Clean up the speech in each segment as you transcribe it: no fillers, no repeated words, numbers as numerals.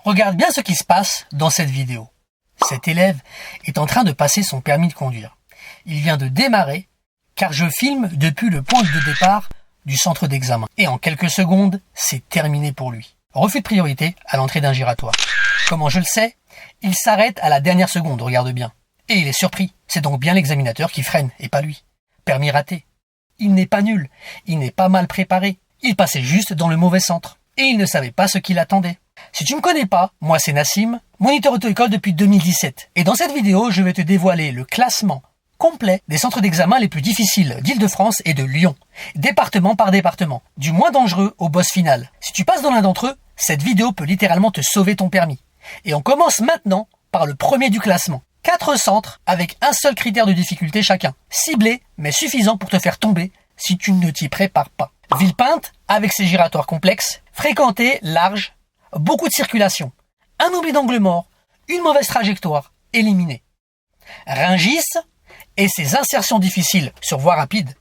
Regarde bien ce qui se passe dans cette vidéo. Cet élève est en train de passer son permis de conduire. Il vient de démarrer car je filme depuis le point de départ du centre d'examen. Et en quelques secondes, c'est terminé pour lui. Refus de priorité à l'entrée d'un giratoire. Comment je le sais? Il s'arrête à la dernière seconde, regarde bien. Et il est surpris. C'est donc bien l'examinateur qui freine et pas lui. Permis raté. Il n'est pas nul. Il n'est pas mal préparé. Il passait juste dans le mauvais centre. Et il ne savait pas ce qui l'attendait. Si tu ne me connais pas, moi c'est Nassim, moniteur auto-école depuis 2017. Et dans cette vidéo, je vais te dévoiler le classement complet des centres d'examen les plus difficiles d'Île-de-France et de Lyon, département par département, du moins dangereux au boss final. Si tu passes dans l'un d'entre eux, cette vidéo peut littéralement te sauver ton permis. Et on commence maintenant par le premier du classement. 4 centres avec un seul critère de difficulté chacun, ciblé mais suffisant pour te faire tomber si tu ne t'y prépares pas. Villepinte, avec ses giratoires complexes, fréquenté, large, beaucoup de circulation, un oubli d'angle mort, une mauvaise trajectoire, éliminé. Rungis et ses insertions difficiles sur voie rapide.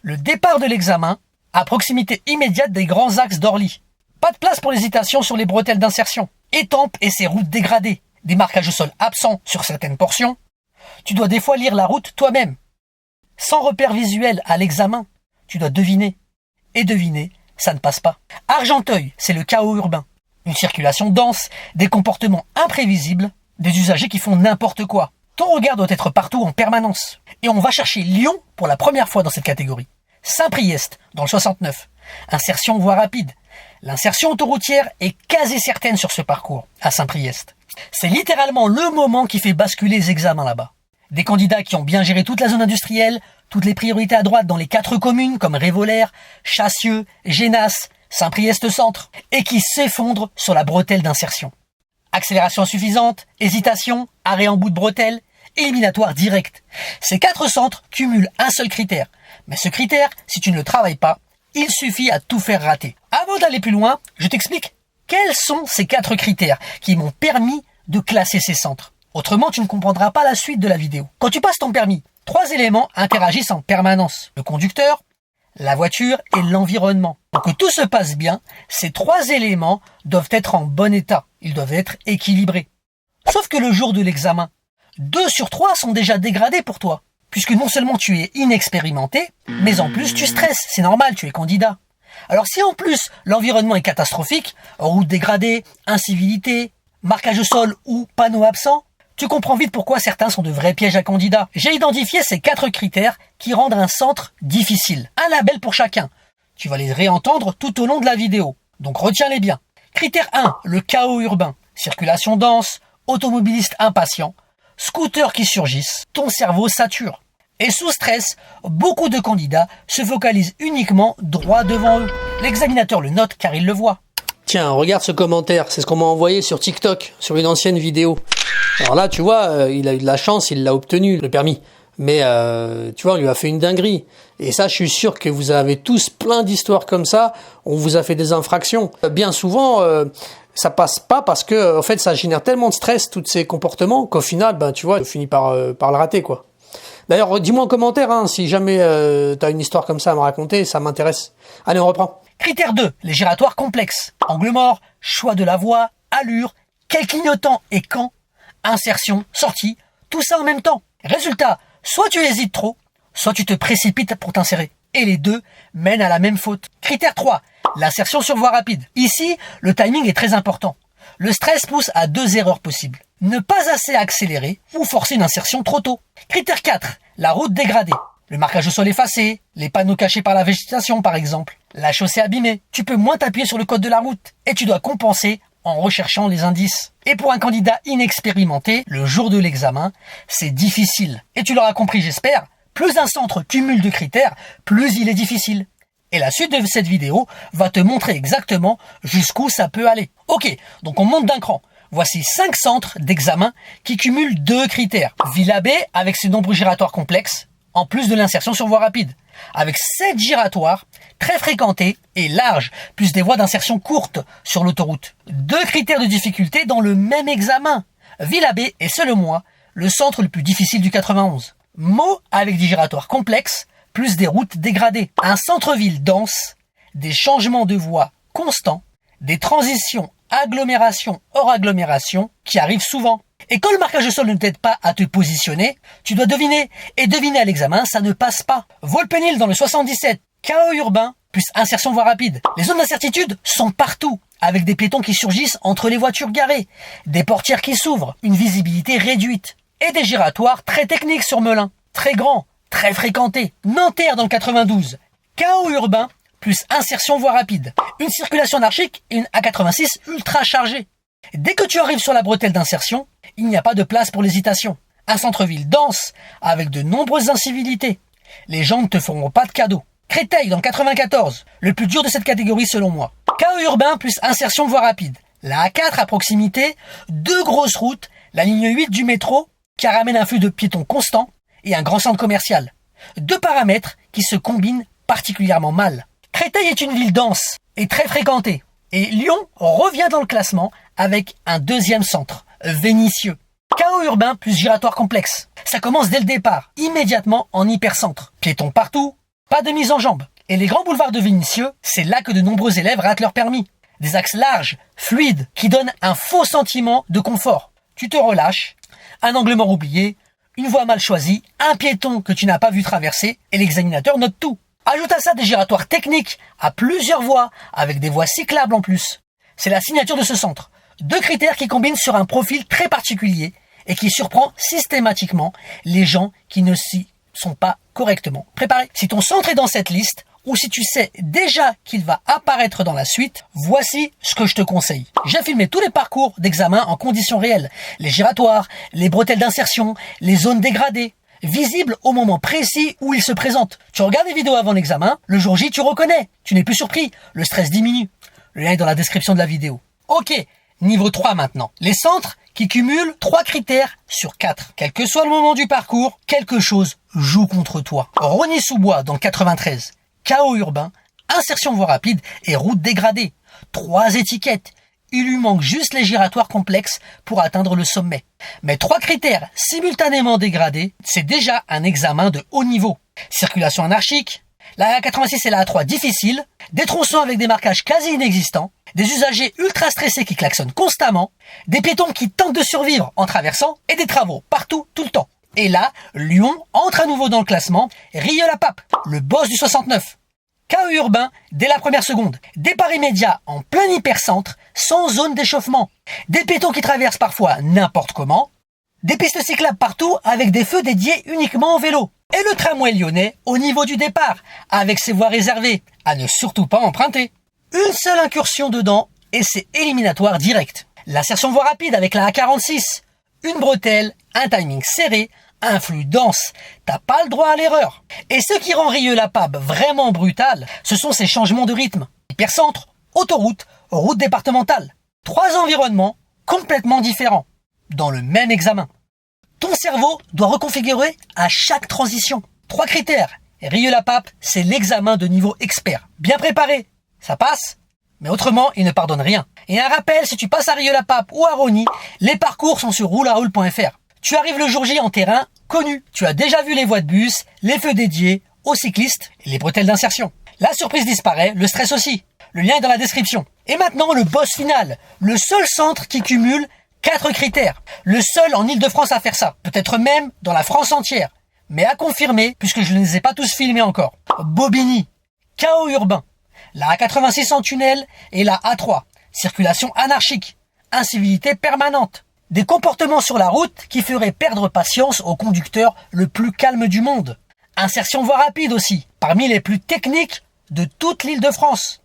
Le départ de l'examen à proximité immédiate des grands axes d'Orly. Pas de place pour l'hésitation sur les bretelles d'insertion. Étampes et ses routes dégradées. Des marquages au sol absents sur certaines portions. Tu dois des fois lire la route toi-même. Sans repère visuel à l'examen, tu dois deviner. Et deviner, ça ne passe pas. Argenteuil, c'est le chaos urbain. Une circulation dense, des comportements imprévisibles, des usagers qui font n'importe quoi. Ton regard doit être partout en permanence. Et on va chercher Lyon pour la première fois dans cette catégorie. Saint-Priest, dans le 69. Insertion voie rapide. L'insertion autoroutière est quasi certaine sur ce parcours, à Saint-Priest. C'est littéralement le moment qui fait basculer les examens là-bas. Des candidats qui ont bien géré toute la zone industrielle, toutes les priorités à droite dans les 4 communes comme Révolaire, Chassieux, Génas, Saint-Priest-Centre, et qui s'effondrent sur la bretelle d'insertion. Accélération insuffisante, hésitation, arrêt en bout de bretelle, éliminatoire direct. Ces 4 centres cumulent un seul critère. Mais ce critère, si tu ne le travailles pas, il suffit à tout faire rater. Avant d'aller plus loin, je t'explique quels sont ces 4 critères qui m'ont permis de classer ces centres. Autrement, tu ne comprendras pas la suite de la vidéo. Quand tu passes ton permis, 3 éléments interagissent en permanence. Le conducteur, la voiture et l'environnement. Pour que tout se passe bien, ces 3 éléments doivent être en bon état. Ils doivent être équilibrés. Sauf que le jour de l'examen, 2 sur 3 sont déjà dégradés pour toi. Puisque non seulement tu es inexpérimenté, mais en plus tu stresses. C'est normal, tu es candidat. Alors si en plus l'environnement est catastrophique, route dégradée, incivilité, marquage au sol ou panneau absent, tu comprends vite pourquoi certains sont de vrais pièges à candidats. J'ai identifié ces 4 critères qui rendent un centre difficile. Un label pour chacun. Tu vas les réentendre tout au long de la vidéo. Donc retiens-les bien. Critère 1, le chaos urbain. Circulation dense, automobilistes impatients, scooters qui surgissent, ton cerveau sature. Et sous stress, beaucoup de candidats se focalisent uniquement droit devant eux. L'examinateur le note car il le voit. Tiens, regarde ce commentaire, c'est ce qu'on m'a envoyé sur TikTok, sur une ancienne vidéo. Alors là, tu vois, il a eu de la chance, il l'a obtenu, le permis. Mais, tu vois, on lui a fait une dinguerie. Et ça, je suis sûr que vous avez tous plein d'histoires comme ça. On vous a fait des infractions. Bien souvent, ça passe pas parce que, en fait, ça génère tellement de stress, tous ces comportements, qu'au final, ben, tu vois, on finit par le rater, quoi. D'ailleurs, dis-moi en commentaire, hein, si jamais t'as une histoire comme ça à me raconter, ça m'intéresse. Allez, on reprend. Critère 2, les giratoires complexes. Angle mort, choix de la voie, allure, quel clignotant et quand, insertion, sortie, tout ça en même temps. Résultat, soit tu hésites trop, soit tu te précipites pour t'insérer. Et les deux mènent à la même faute. Critère 3, l'insertion sur voie rapide. Ici, le timing est très important. Le stress pousse à 2 erreurs possibles. Ne pas assez accélérer ou forcer une insertion trop tôt. Critère 4, la route dégradée. Le marquage au sol effacé, les panneaux cachés par la végétation par exemple, la chaussée abîmée. Tu peux moins t'appuyer sur le code de la route et tu dois compenser en recherchant les indices. Et pour un candidat inexpérimenté, le jour de l'examen, c'est difficile. Et tu l'auras compris, j'espère, plus un centre cumule de critères, plus il est difficile. Et la suite de cette vidéo va te montrer exactement jusqu'où ça peut aller. Ok, donc on monte d'un cran. Voici 5 centres d'examen qui cumulent 2 critères. Villa-Baie avec ses nombreux giratoires complexes, en plus de l'insertion sur voie rapide, avec 7 giratoires très fréquentés et larges, plus des voies d'insertion courtes sur l'autoroute. 2 critères de difficulté dans le même examen. Villa-Baie est selon moi le centre le plus difficile du 91. Meaux avec des giratoires complexes, plus des routes dégradées. Un centre-ville dense, des changements de voie constants, des transitions agglomération hors agglomération qui arrive souvent. Et quand le marquage au sol ne t'aide pas à te positionner, tu dois deviner. Et deviner à l'examen, ça ne passe pas. Volpenil dans le 77, chaos urbain, plus insertion voie rapide. Les zones d'incertitude sont partout, avec des piétons qui surgissent entre les voitures garées, des portières qui s'ouvrent, une visibilité réduite, et des giratoires très techniques sur Melun, très grands, très fréquentés. Nanterre dans le 92, chaos urbain, plus insertion voie rapide. Une circulation anarchique et une A86 ultra chargée. Dès que tu arrives sur la bretelle d'insertion, il n'y a pas de place pour l'hésitation. Un centre-ville dense, avec de nombreuses incivilités. Les gens ne te feront pas de cadeaux. Créteil dans le 94, le plus dur de cette catégorie selon moi. Chaos urbain plus insertion voie rapide. La A4 à proximité, 2 grosses routes, la ligne 8 du métro, qui ramène un flux de piétons constant, et un grand centre commercial. 2 paramètres qui se combinent particulièrement mal. Créteil est une ville dense et très fréquentée. Et Lyon revient dans le classement avec un deuxième centre, Vénissieux. Chaos urbain plus giratoire complexe. Ça commence dès le départ, immédiatement en hypercentre. Piétons partout, pas de mise en jambe. Et les grands boulevards de Vénissieux, c'est là que de nombreux élèves ratent leur permis. Des axes larges, fluides, qui donnent un faux sentiment de confort. Tu te relâches, un angle mort oublié, une voie mal choisie, un piéton que tu n'as pas vu traverser, et l'examinateur note tout. Ajoute à ça des giratoires techniques à plusieurs voies, avec des voies cyclables en plus. C'est la signature de ce centre. 2 critères qui combinent sur un profil très particulier et qui surprend systématiquement les gens qui ne s'y sont pas correctement préparés. Si ton centre est dans cette liste, ou si tu sais déjà qu'il va apparaître dans la suite, voici ce que je te conseille. J'ai filmé tous les parcours d'examen en conditions réelles. Les giratoires, les bretelles d'insertion, les zones dégradées, visibles au moment précis où ils se présentent. Tu regardes les vidéos avant l'examen, le jour J tu reconnais, tu n'es plus surpris, le stress diminue. Le lien est dans la description de la vidéo. Ok, niveau 3 maintenant. Les centres qui cumulent 3 critères sur 4. Quel que soit le moment du parcours, quelque chose joue contre toi. Rosny-sous-Bois dans le 93, chaos urbain, insertion voie rapide et route dégradée. 3 étiquettes. Il lui manque juste les giratoires complexes pour atteindre le sommet. Mais 3 critères simultanément dégradés, c'est déjà un examen de haut niveau. Circulation anarchique, la A86 et la A3 difficiles, des tronçons avec des marquages quasi inexistants, des usagers ultra stressés qui klaxonnent constamment, des piétons qui tentent de survivre en traversant et des travaux partout, tout le temps. Et là, Lyon entre à nouveau dans le classement, Rieux-la-Pape, le boss du 69. Chaos urbain dès la première seconde. Départ immédiat en plein hypercentre, sans zone d'échauffement. Des piétons qui traversent parfois n'importe comment. Des pistes cyclables partout avec des feux dédiés uniquement au vélo. Et le tramway lyonnais au niveau du départ, avec ses voies réservées, à ne surtout pas emprunter. Une seule incursion dedans et c'est éliminatoire direct. L'insertion voie rapide avec la A46. Une bretelle, un timing serré, un flux dense, t'as pas le droit à l'erreur. Et ce qui rend Rieux-la-Pape vraiment brutal, ce sont ces changements de rythme. Hypercentre, autoroute, route départementale. 3 environnements complètement différents, dans le même examen. Ton cerveau doit reconfigurer à chaque transition. 3 critères. Rieux-la-Pape, c'est l'examen de niveau expert. Bien préparé, ça passe, mais autrement, il ne pardonne rien. Et un rappel, si tu passes à Rieux-la-Pape ou à Rosny, les parcours sont sur roularoule.fr. Tu arrives le jour J en terrain connu. Tu as déjà vu les voies de bus, les feux dédiés aux cyclistes et les bretelles d'insertion. La surprise disparaît, le stress aussi. Le lien est dans la description. Et maintenant, le boss final. Le seul centre qui cumule 4 critères. Le seul en Ile-de-France à faire ça. Peut-être même dans la France entière. Mais à confirmer, puisque je ne les ai pas tous filmés encore. Bobigny, chaos urbain. La A86 en tunnel et la A3. Circulation anarchique. Incivilité permanente. Des comportements sur la route qui feraient perdre patience au conducteur le plus calme du monde. Insertion voie rapide aussi, parmi les plus techniques de toute l'Île-de-France.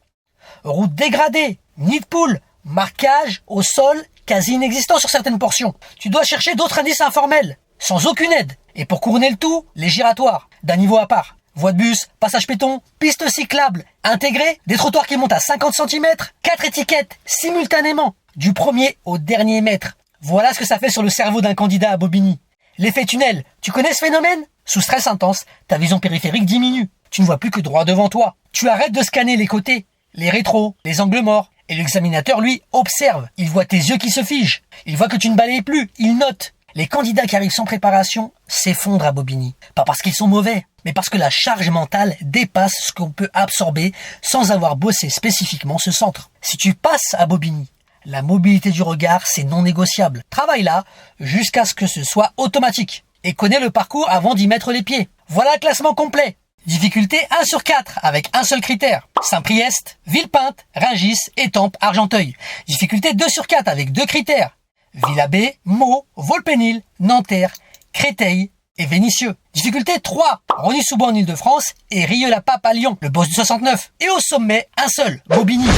Route dégradée, nid de poule, marquage au sol quasi inexistant sur certaines portions. Tu dois chercher d'autres indices informels, sans aucune aide. Et pour couronner le tout, les giratoires, d'un niveau à part. Voie de bus, passage péton, piste cyclable, intégrée, des trottoirs qui montent à 50 cm, 4 étiquettes simultanément, du premier au dernier mètre. Voilà ce que ça fait sur le cerveau d'un candidat à Bobigny. L'effet tunnel, tu connais ce phénomène? Sous stress intense, ta vision périphérique diminue. Tu ne vois plus que droit devant toi. Tu arrêtes de scanner les côtés, les rétros, les angles morts. Et l'examinateur, lui, observe. Il voit tes yeux qui se figent. Il voit que tu ne balayes plus. Il note. Les candidats qui arrivent sans préparation s'effondrent à Bobigny. Pas parce qu'ils sont mauvais, mais parce que la charge mentale dépasse ce qu'on peut absorber sans avoir bossé spécifiquement ce centre. Si tu passes à Bobigny, La mobilité du regard, c'est non négociable. Travaille là jusqu'à ce que ce soit automatique. Et connais le parcours avant d'y mettre les pieds. Voilà le classement complet. Difficulté 1 sur 4 avec un seul critère. Saint-Priest, Villepinte, Rungis, Étampes, Argenteuil. Difficulté 2 sur 4 avec 2 critères. Villabé, Meaux, Volpénil, Nanterre, Créteil et Vénissieux. Difficulté 3, Rosny-sous-Bois en Ile-de-France et Rieux-la-Pape à Lyon, le boss du 69. Et au sommet, un seul, Bobigny.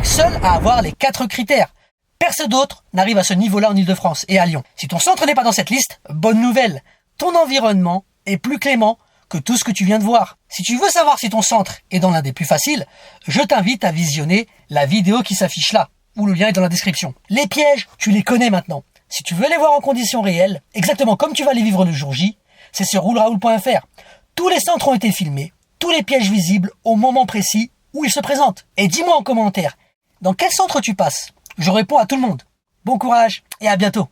Le seul à avoir les 4 critères. Personne d'autre n'arrive à ce niveau-là en Ile-de-France et à Lyon. Si ton centre n'est pas dans cette liste, bonne nouvelle, ton environnement est plus clément que tout ce que tu viens de voir. Si tu veux savoir si ton centre est dans l'un des plus faciles, je t'invite à visionner la vidéo qui s'affiche là, où le lien est dans la description. Les pièges, tu les connais maintenant. Si tu veux les voir en conditions réelles, exactement comme tu vas les vivre le jour J, c'est sur rouleraoul.fr. Tous les centres ont été filmés, tous les pièges visibles au moment précis où ils se présentent. Et dis-moi en commentaire, dans quel centre tu passes? Je réponds à tout le monde. Bon courage et à bientôt.